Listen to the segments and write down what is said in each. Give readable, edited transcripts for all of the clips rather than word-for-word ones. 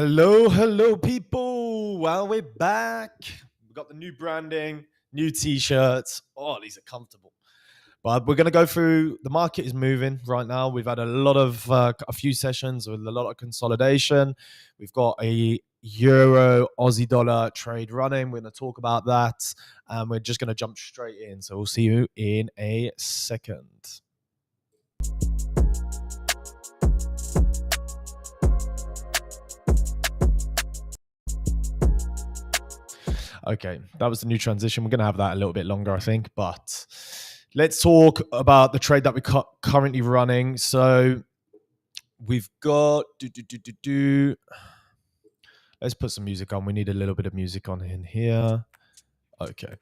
Hello, people. Well, we're back. We've got the new branding, new t-shirts. Oh, these are comfortable. But we're going to go through. The market is moving right now. We've had a few sessions with a lot of consolidation. We've got a euro Aussie dollar trade running. We're going to talk about that, and we're just going to jump straight in. So we'll see you in a second. Okay, that was the new transition. We're going to have that a little bit longer, I think. But let's talk about the trade that we're currently running. So we've got... Let's put some music on. We need a little bit of music on in here. Okay.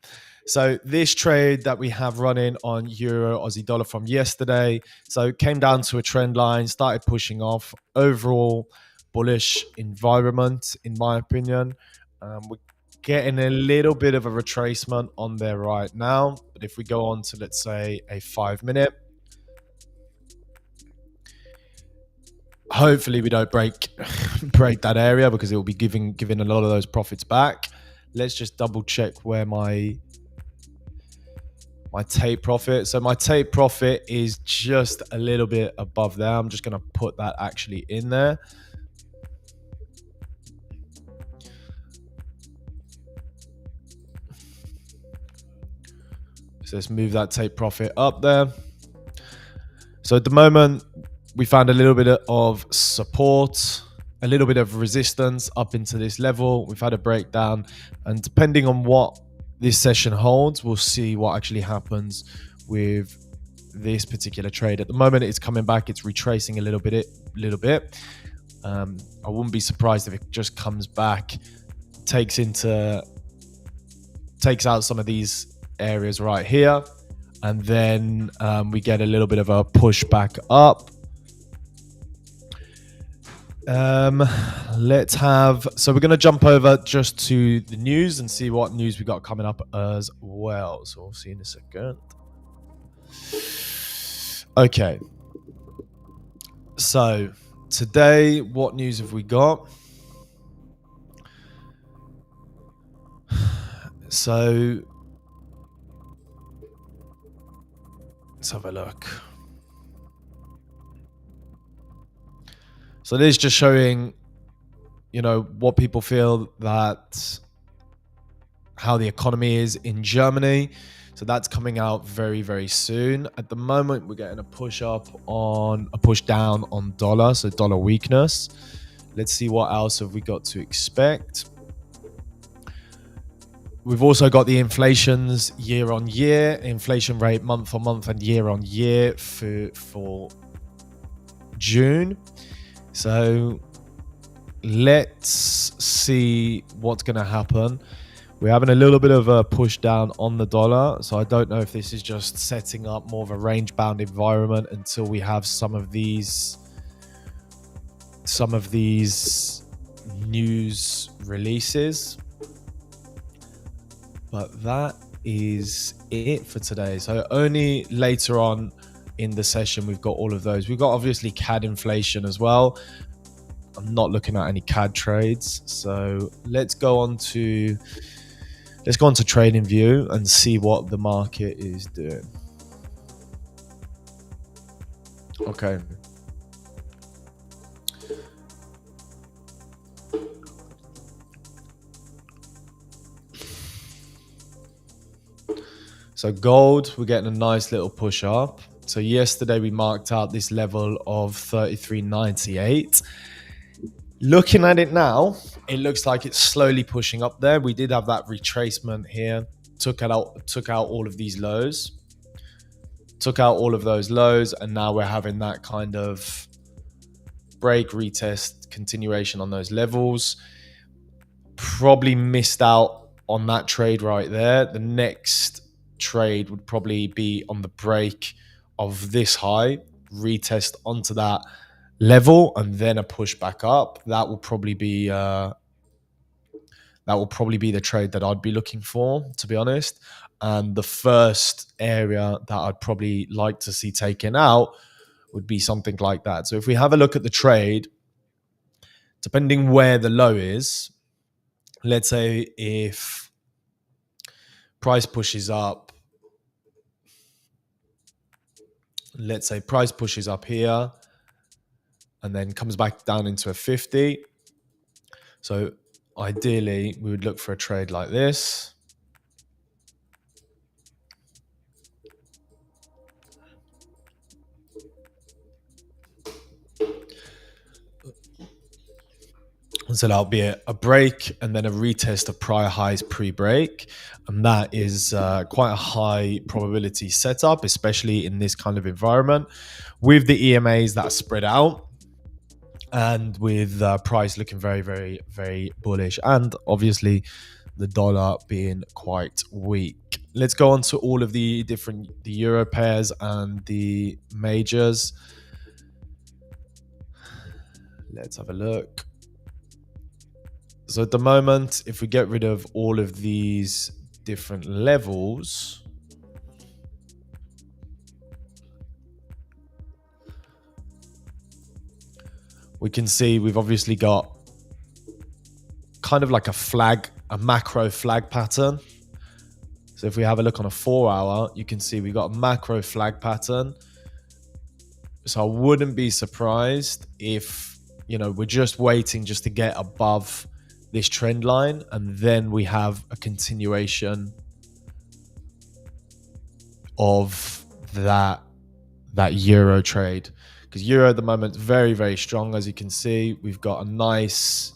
So this trade that we have running on Euro Aussie dollar from yesterday. So it came down to a trend line, started pushing off. Overall bullish environment, in my opinion. We're getting a little bit of a retracement on there right now. But if we go on to, let's say, a 5-minute, hopefully we don't break that area because it will be giving a lot of those profits back. Let's just double check where my take profit. So my take profit is just a little bit above there. I'm just going to put that actually in there. So let's move that take profit up there. So at the moment, we found a little bit of support, a little bit of resistance up into this level. We've had a breakdown, and depending on what this session holds, we'll see what actually happens with this particular trade. At the moment, it's coming back. It's retracing a little bit. I wouldn't be surprised if it just comes back, takes out some of these areas right here, and then we get a little bit of a push back up. So we're going to jump over just to the news and see what news we got coming up as well. So we'll see in a second. Okay. So today, what news have we got? So let's have a look. So this is just showing, what people feel that how the economy is in Germany. So that's coming out very, very soon. At the moment, we're getting a push down on dollar. So dollar weakness. Let's see what else have we got to expect. We've also got the inflations year on year, inflation rate month on month and year on year for June. So let's see what's going to happen. We're having a little bit of a push down on the dollar. So I don't know if this is just setting up more of a range bound environment until we have some of these news releases. But that is it for today. So only later on in the session we've got all of those. We've got obviously CAD inflation as well. I'm not looking at any CAD trades. So let's go on to trading view and see what the market is doing. Okay. So gold, we're getting a nice little push up. So yesterday we marked out this level of 33.98. Looking at it now, it looks like it's slowly pushing up there. We did have that retracement here. Took out all of these lows. Took out all of those lows, and now we're having that kind of break, retest, continuation on those levels. Probably missed out on that trade right there. The next trade would probably be on the break of this high, retest onto that level, and then a push back up. That will probably be the trade that I'd be looking for, to be honest. And the first area that I'd probably like to see taken out would be something like that. So if we have a look at the trade, depending where the low is, let's say if price pushes up, let's say price pushes up here and then comes back down into a 50. So ideally, we would look for a trade like this. So that'll be a break and then a retest of prior highs pre-break. And that is quite a high probability setup, especially in this kind of environment with the EMAs that are spread out and with price looking very, very, very bullish. And obviously the dollar being quite weak. Let's go on to all of the euro pairs and the majors. Let's have a look. So at the moment, if we get rid of all of these different levels, we can see we've obviously got kind of like a macro flag pattern. So if we have a look on a 4 hour, you can see we've got a macro flag pattern. So I wouldn't be surprised if, we're just waiting just to get above this trend line, and then we have a continuation of that euro trade, because euro at the moment is very, very strong. As you can see, we've got a nice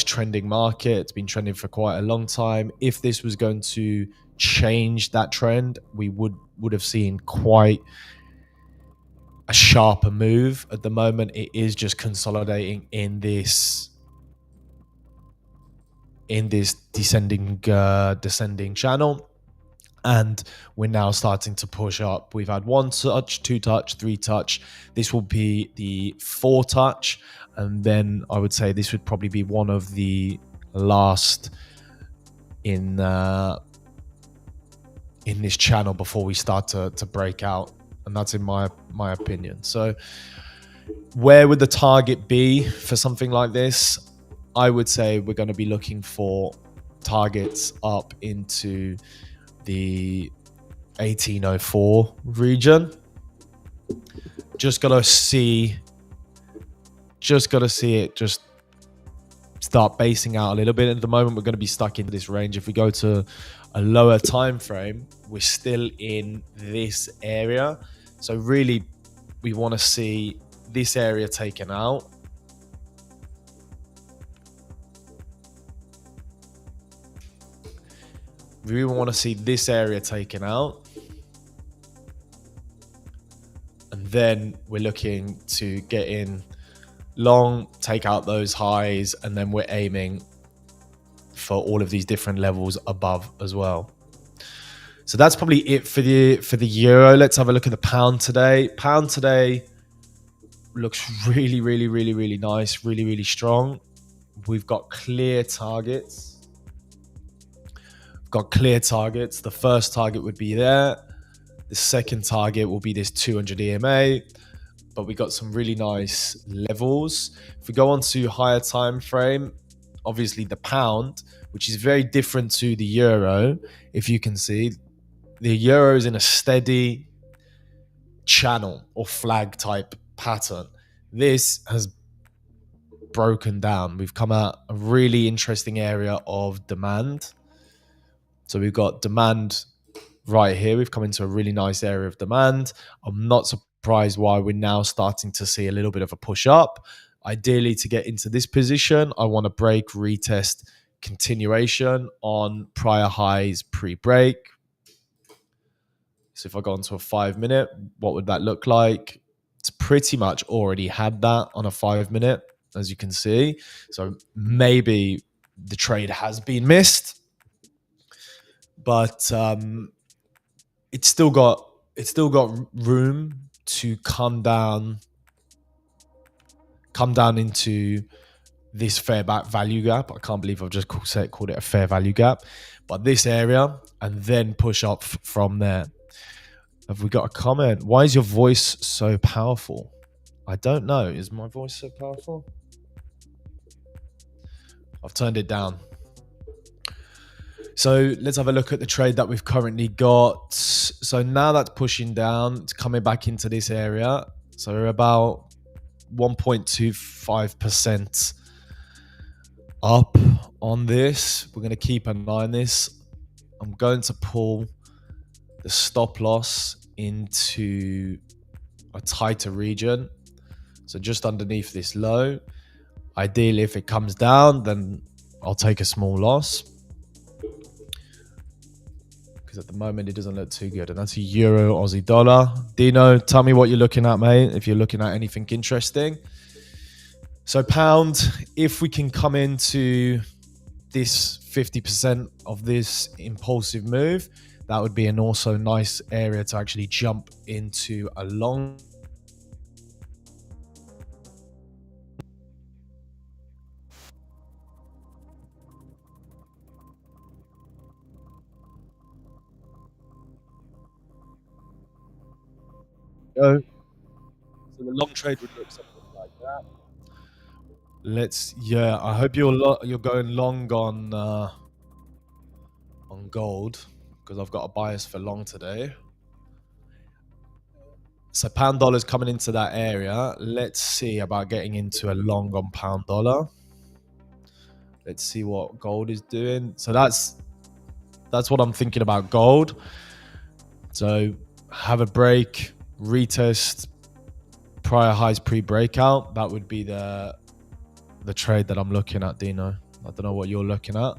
trending market. It's been trending for quite a long time. If this was going to change that trend, we would have seen quite a sharper move. At the moment, it is just consolidating in this descending channel, and we're now starting to push up. We've had 1 touch, 2 touch, 3 touch. This will be the 4 touch, and then I would say this would probably be one of the last in this channel before we start to break out, and that's in my opinion. So where would the target be for something like this? I would say we're going to be looking for targets up into the 1804 region. Just got to see it just start basing out a little bit. At the moment, we're going to be stuck in this range. If we go to a lower time frame, we're still in this area. So really, we want to see this area taken out. We really want to see this area taken out. And then we're looking to get in long, take out those highs, and then we're aiming for all of these different levels above as well. So that's probably it for the euro. Let's have a look at the pound today. Pound today looks really, really, really, really nice, really, really strong. We've got clear targets. The first target would be there. The second target will be this 200 EMA, but we got some really nice levels. If we go on to higher time frame, obviously the pound, which is very different to the euro. If you can see, the euro is in a steady channel or flag type pattern. This has broken down. We've come at a really interesting area of demand. So we've got demand right here. We've come into a really nice area of demand. I'm not surprised why we're now starting to see a little bit of a push up. Ideally, to get into this position, I want to break, retest, continuation on prior highs pre-break. So if I go onto a 5 minute, what would that look like? It's pretty much already had that on a 5 minute, as you can see. So maybe the trade has been missed, but it's still got room to come down into this fair value gap. I can't believe I've just called it a fair value gap, but this area, and then push up from there. Have we got a comment? Why is your voice so powerful? I don't know. Is my voice so powerful? I've turned it down. So let's have a look at the trade that we've currently got. So now that's pushing down, it's coming back into this area. So we're about 1.25% up on this. We're going to keep an eye on this. I'm going to pull the stop loss into a tighter region. So just underneath this low. Ideally, if it comes down, then I'll take a small loss. Because at the moment, it doesn't look too good. And that's a euro Aussie dollar. Dino, tell me what you're looking at, mate, if you're looking at anything interesting. So pound, if we can come into this 50% of this impulsive move, that would be an also nice area to actually jump into a long. So the long trade would look something like that. I hope you're going long on gold, because I've got a bias for long today. So pound dollar's coming into that area. Let's see about getting into a long on pound dollar. Let's see what gold is doing. So that's what I'm thinking about gold. So have a break, retest prior highs pre-breakout. That would be the trade that I'm looking at, Dino. I don't know what you're looking at.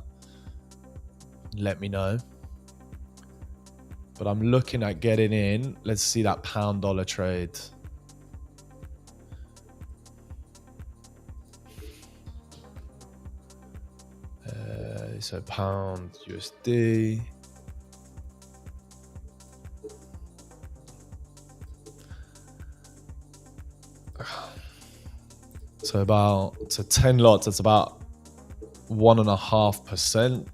Let me know. But I'm looking at getting in. Let's see that pound dollar trade. So pound USD. So 10 lots, that's about 1.5%.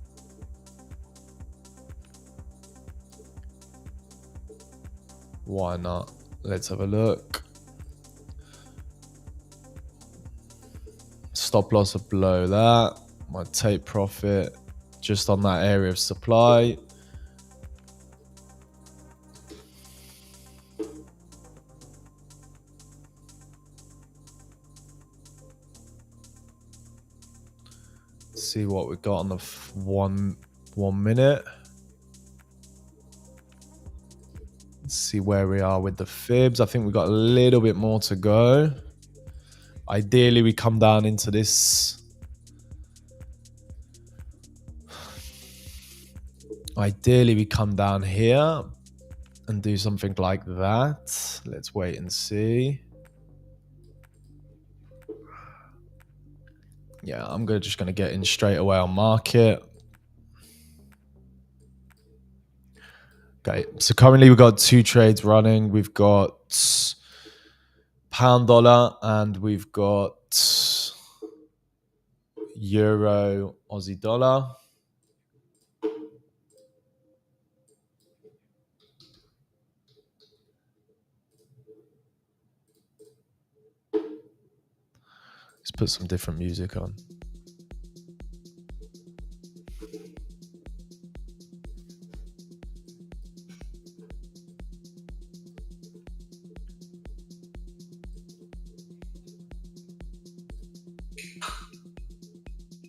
Why not? Let's have a look. Stop loss are below that. My take profit just on that area of supply. See what we got on the 1 minute. Let's see where we are with the fibs. I think we've got a little bit more to go. Ideally, we come down into this. Ideally, we come down here and do something like that. Let's wait and see. Yeah, I'm just going to get in straight away on market. Okay, so currently we've got 2 trades running. We've got pound dollar and we've got euro Aussie dollar. Let's put some different music on.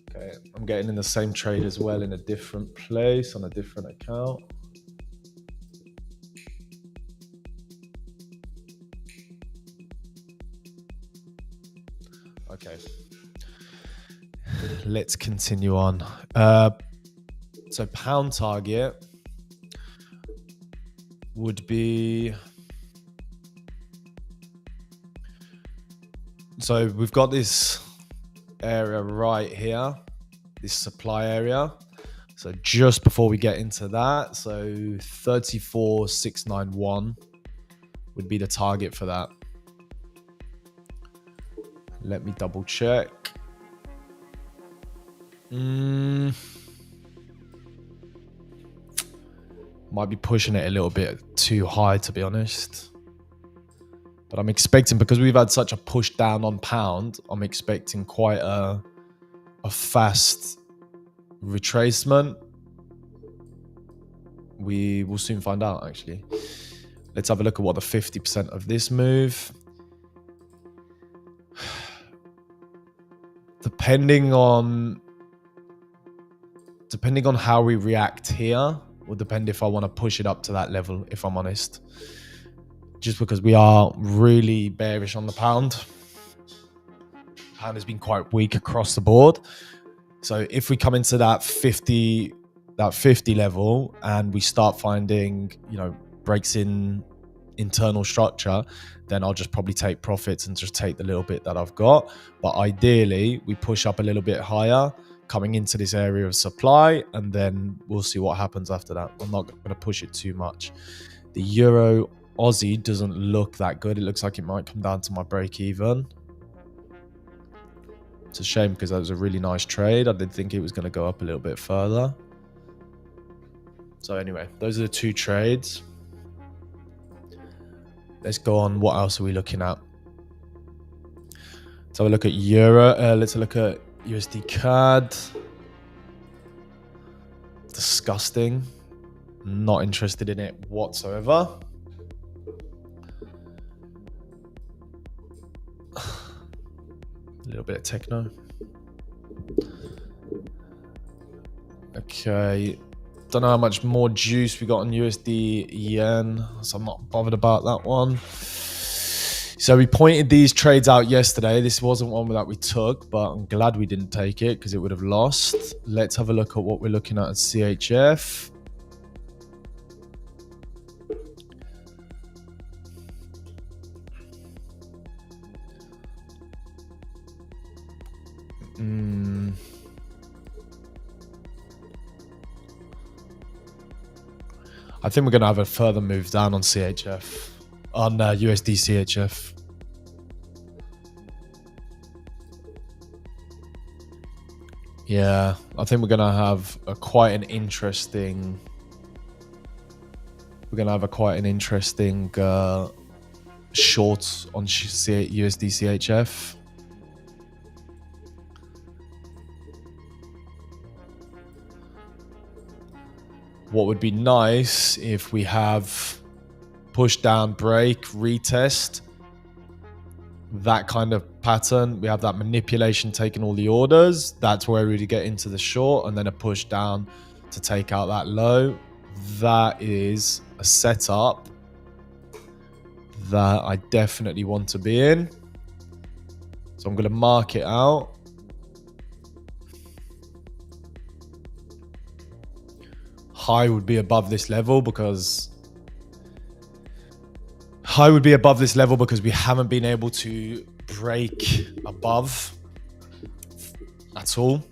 Okay, I'm getting in the same trade as well in a different place on a different account. Okay, let's continue on. So pound target would be, so we've got this area right here, this supply area. So just before we get into that, so 34,691 would be the target for that. Let me double check. Might be pushing it a little bit too high, to be honest. But I'm expecting, because we've had such a push down on pound, I'm expecting quite a a fast retracement? We will soon find out, actually. Let's have a look at what the 50% of this move. Depending on how we react here, will depend if I want to push it up to that level, if I'm honest. Just because we are really bearish on the pound. Pound has been quite weak across the board. So if we come into that 50 level and we start finding, breaks in internal structure, then I'll just probably take profits and just take the little bit that I've got. But ideally, we push up a little bit higher, coming into this area of supply, and then we'll see what happens after that. I'm not going to push it too much. The Euro Aussie doesn't look that good. It looks like it might come down to my break even. It's a shame because that was a really nice trade. I did think it was going to go up a little bit further. So anyway, those are the two trades. Let's go on. What else are we looking at? Let's have a look at Euro. Let's look at USD CAD. Disgusting. Not interested in it whatsoever. A little bit of techno. Okay. Don't know how much more juice we got on USD yen, so I'm not bothered about that one. So we pointed these trades out yesterday. This wasn't one that we took, but I'm glad we didn't take it because it would have lost. Let's have a look at what we're looking at CHF. I think we're going to have a further move down on CHF, on USD CHF. Yeah, I think we're going to have quite an interesting short on USD CHF. What would be nice if we have push down, break, retest, that kind of pattern. We have that manipulation taking all the orders. That's where we get into the short, and then a push down to take out that low. That is a setup that I definitely want to be in. So I'm going to mark it out. High would be above this level because we haven't been able to break above at all.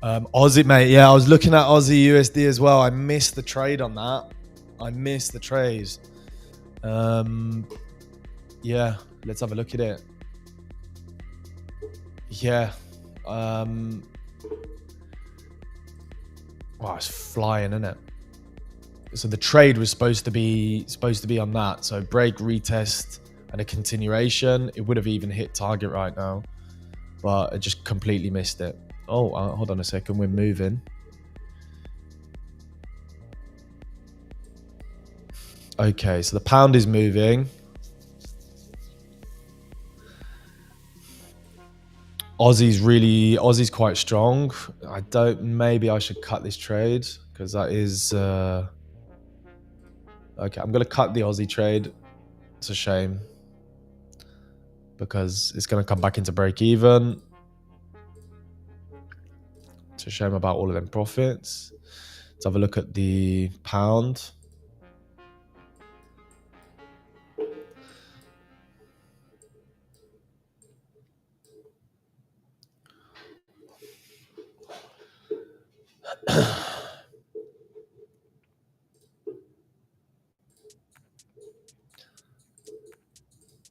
Aussie, mate. Yeah, I was looking at Aussie USD as well. I missed the trade on that. I missed the trades. Yeah, let's have a look at it. Yeah. Wow, it's flying, isn't it? So the trade was supposed to be on that. So break, retest, and a continuation. It would have even hit target right now, but I just completely missed it. Oh, hold on a second. We're moving. Okay, so the pound is moving. Aussie's quite strong. Maybe I should cut this trade because that is okay. I'm gonna cut the Aussie trade. It's a shame because it's gonna come back into break even. It's a shame about all of them profits. Let's have a look at the pound.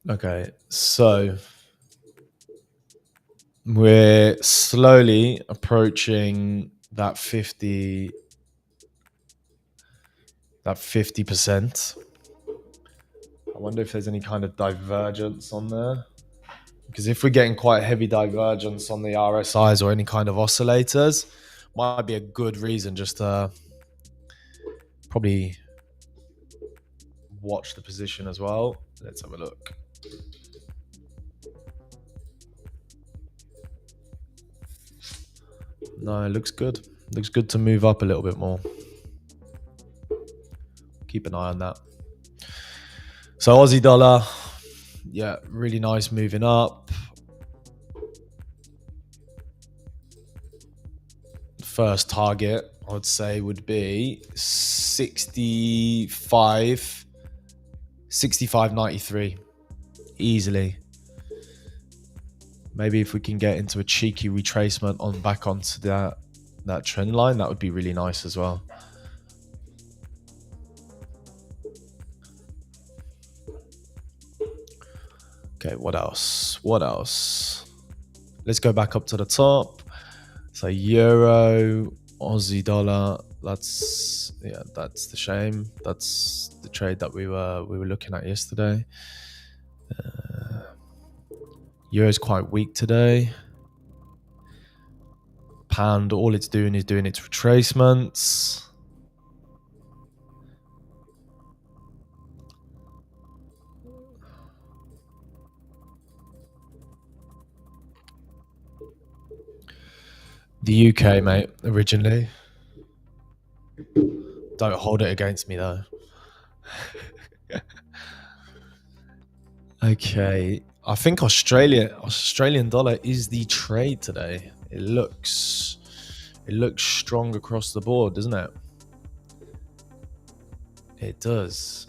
Okay, so we're slowly approaching that 50%. I wonder if there's any kind of divergence on there. Because if we're getting quite heavy divergence on the RSIs or any kind of oscillators, might be a good reason just to probably watch the position as well. Let's have a look. No, it looks good. Looks good to move up a little bit more. Keep an eye on that. So Aussie dollar, yeah, really nice moving up. First target, I would say, would be 65.93 easily. Maybe if we can get into a cheeky retracement on back onto that trend line, that would be really nice as well. Okay, what else? What else? Let's go back up to the top. So euro, Aussie dollar. That's the shame. That's the trade that we were looking at yesterday. Euro's quite weak today. Pound, all it's doing is doing its retracements. The UK, mate, originally. Don't hold it against me, though. Okay. I think Australian dollar is the trade today. It looks strong across the board, doesn't it? It does.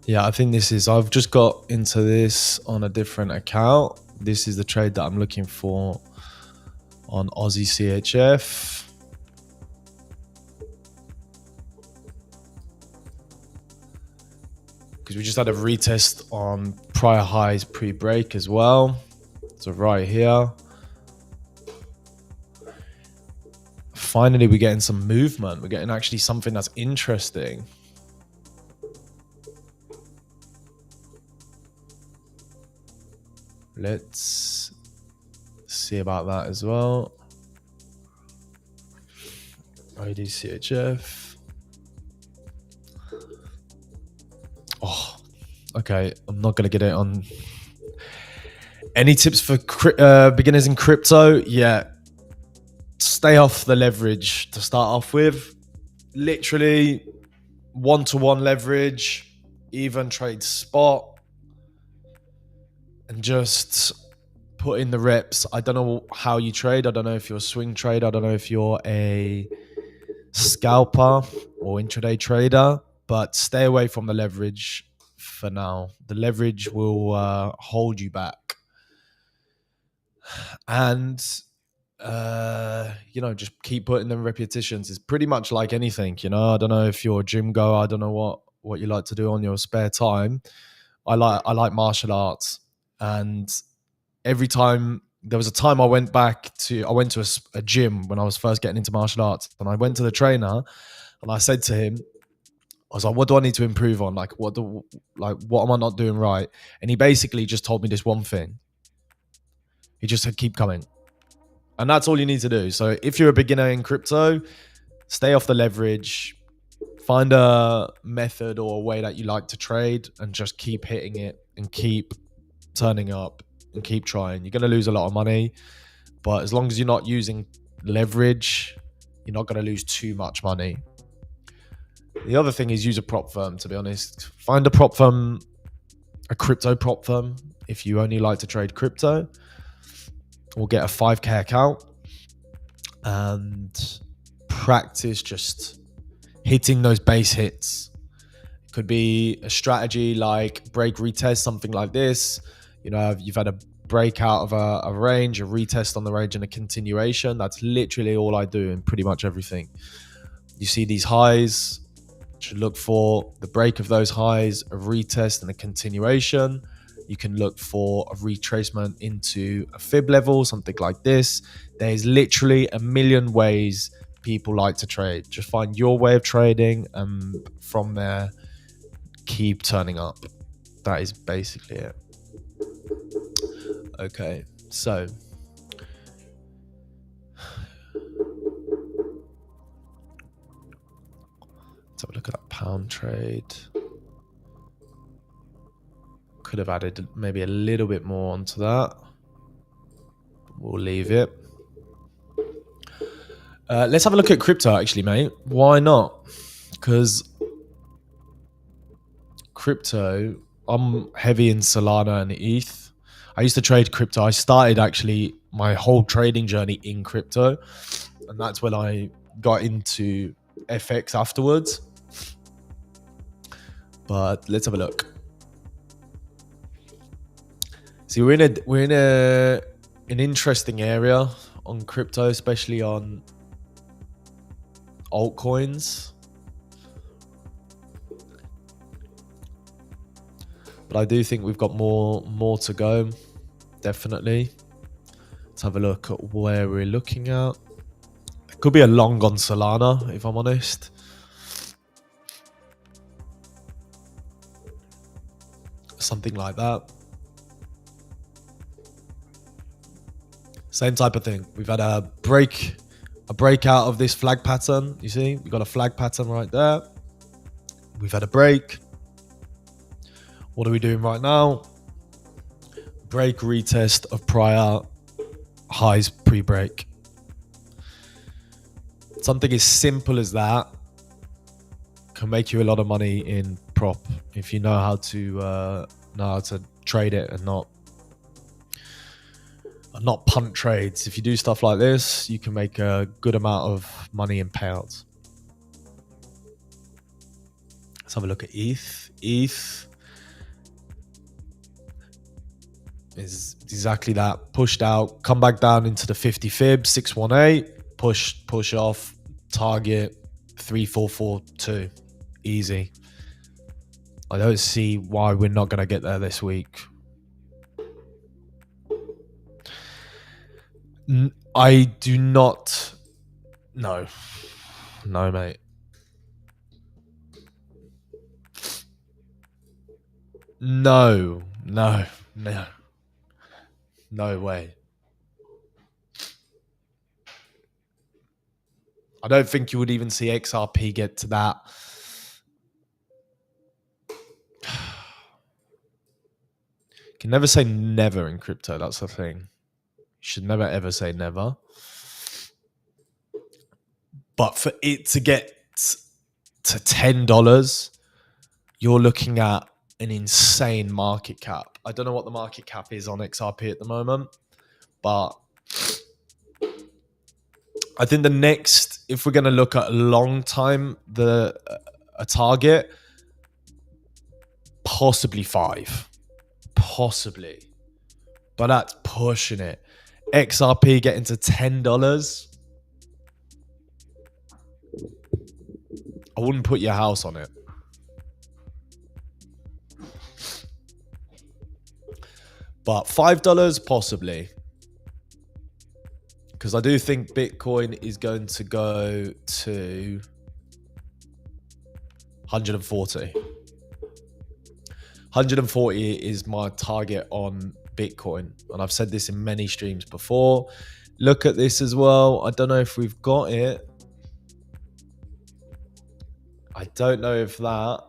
Yeah, I think I've just got into this on a different account. This is the trade that I'm looking for on Aussie CHF. Because we just had a retest on prior highs pre-break as well. So right here. Finally, we're getting some movement. We're getting actually something that's interesting. Let's see about that as well. IDCHF. Oh, okay. I'm not going to get it on. Any tips for beginners in crypto? Yeah. Stay off the leverage to start off with. Literally one-to-one leverage, even trade spot. And just put in the reps. I don't know how you trade. I don't know if you're a swing trader. I don't know if you're a scalper or intraday trader, but stay away from the leverage for now. The leverage will hold you back. And, just keep putting them repetitions. It's pretty much like anything, I don't know if you're a gym goer. I don't know what you like to do on your spare time. I like martial arts. And every time, there was a time I went to a gym when I was first getting into martial arts, and I went to the trainer and I said to him, I was like, what do I need to improve on? What am I not doing right? And he basically just told me this one thing. He just said, keep coming. And that's all you need to do. So if you're a beginner in crypto, stay off the leverage, find a method or a way that you like to trade, and just keep hitting it and keep turning up and keep trying. You're going to lose a lot of money, but as long as you're not using leverage, you're not going to lose too much money. The other thing is use a prop firm, to be honest. Find a prop firm, a crypto prop firm, if you only like to trade crypto, or get a 5K account and practice just hitting those base hits. It could be a strategy like break retest, something like this. You've had a break out of a range, a retest on the range, and a continuation. That's literally all I do in pretty much everything. You see these highs, should look for the break of those highs, a retest and a continuation. You can look for a retracement into a fib level, something like this. There's literally a million ways people like to trade. Just find your way of trading, and from there, keep turning up. That is basically it. Okay, so let's have a look at that pound trade. Could have added maybe a little bit more onto that. We'll leave it. Let's have a look at crypto, actually, mate. Why not? Because crypto, I'm heavy in Solana and ETH. I used to trade crypto. I started actually my whole trading journey in crypto, and that's when I got into FX afterwards. But let's have a look. See, we're in an interesting area on crypto, especially on altcoins. But I do think we've got more to go, definitely. Let's have a look at where we're looking at. It could be a long on Solana, if I'm honest. Something like that. Same type of thing. We've had a breakout of this flag pattern. You see, we've got a flag pattern right there. We've had a break. What are we doing right now? Break, retest of prior highs pre-break. Something as simple as that can make you a lot of money in prop if you know how to trade it and not punt trades. If you do stuff like this, you can make a good amount of money in payouts. Let's have a look at ETH. ETH is exactly that. Pushed out, come back down into the 50 fib, 618, push off, target 3442. Easy. I don't see why we're not going to get there this week. I do not. No, mate. No way. I don't think you would even see XRP get to that. You can never say never in crypto. That's the thing. You should never ever say never. But for it to get to $10, you're looking at an insane market cap. I don't know what the market cap is on XRP at the moment, but I think the next, if we're going to look at a long time, a target, possibly 5. Possibly. But that's pushing it. XRP getting to $10. I wouldn't put your house on it. But $5, possibly. Because I do think Bitcoin is going to go to 140. 140 is my target on Bitcoin. And I've said this in many streams before. Look at this as well. I don't know if we've got it. I don't know if that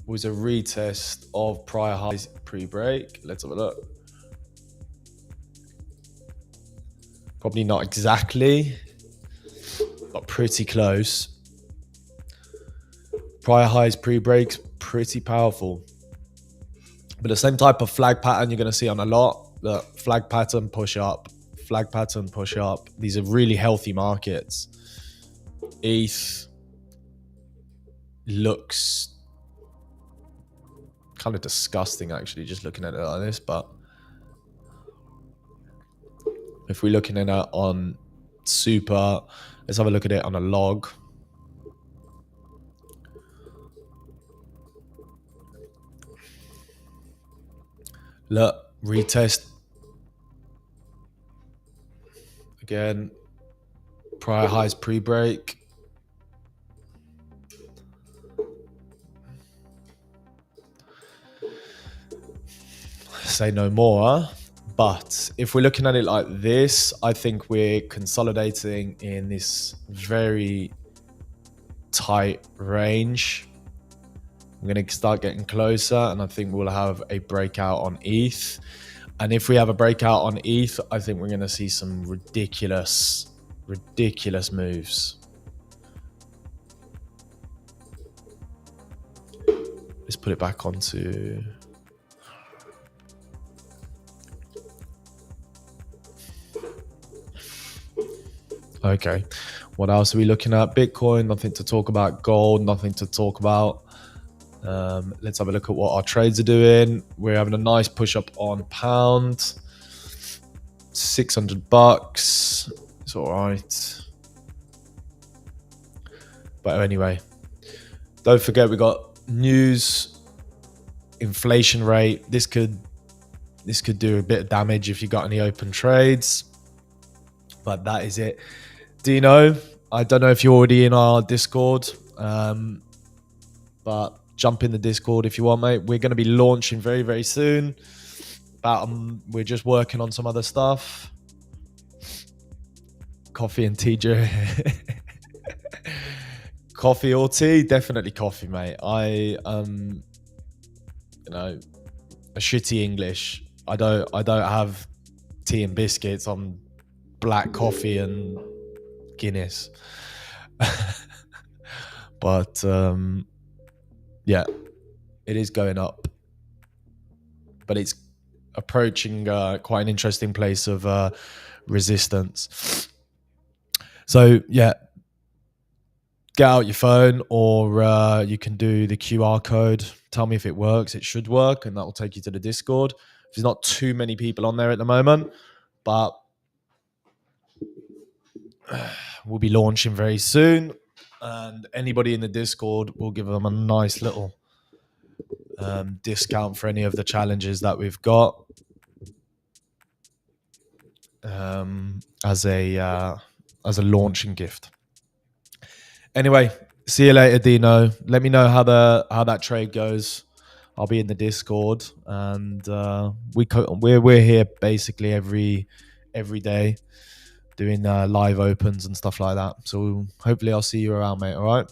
was a retest of prior highs pre-break. Let's have a look. Probably not exactly, but pretty close. Prior highs pre-breaks, pretty powerful. But the same type of flag pattern you're going to see on a lot. The flag pattern, push up. Flag pattern, push up. These are really healthy markets. ETH looks kind of disgusting, actually, just looking at it like this. But If we're looking at it on super, let's have a look at it on a log. Look, retest again. Prior highs pre-break. Say no more. But if we're looking at it like this, I think we're consolidating in this very tight range. I'm going to start getting closer, and I think we'll have a breakout on ETH. And if we have a breakout on ETH, I think we're going to see some ridiculous moves. Let's put it back onto... Okay, what else are we looking at? Bitcoin, nothing to talk about. Gold, nothing to talk about. Let's have a look at what our trades are doing. We're having a nice push up on pound. $600. It's all right. But anyway, don't forget we got news, inflation rate. This could do a bit of damage if you got any open trades. But that is it. Dino, I don't know if you're already in our Discord, but jump in the Discord if you want, mate. We're going to be launching very, very soon. We're just working on some other stuff. Coffee and tea, coffee or tea? Definitely coffee, mate. I a shitty English. I don't have tea and biscuits. I'm black coffee and Guinness. But yeah, it is going up, but it's approaching quite an interesting place of resistance. So yeah, get out your phone, or you can do the QR code. Tell me if it works. It should work, and that will take you to the Discord. There's not too many people on there at the moment, but we'll be launching very soon, and anybody in the Discord will give them a nice little discount for any of the challenges that we've got as a launching gift. Anyway, see you later, Dino. Let me know how that trade goes. I'll be in the Discord, and we're here basically every day doing live opens and stuff like that. So hopefully I'll see you around, mate. All right.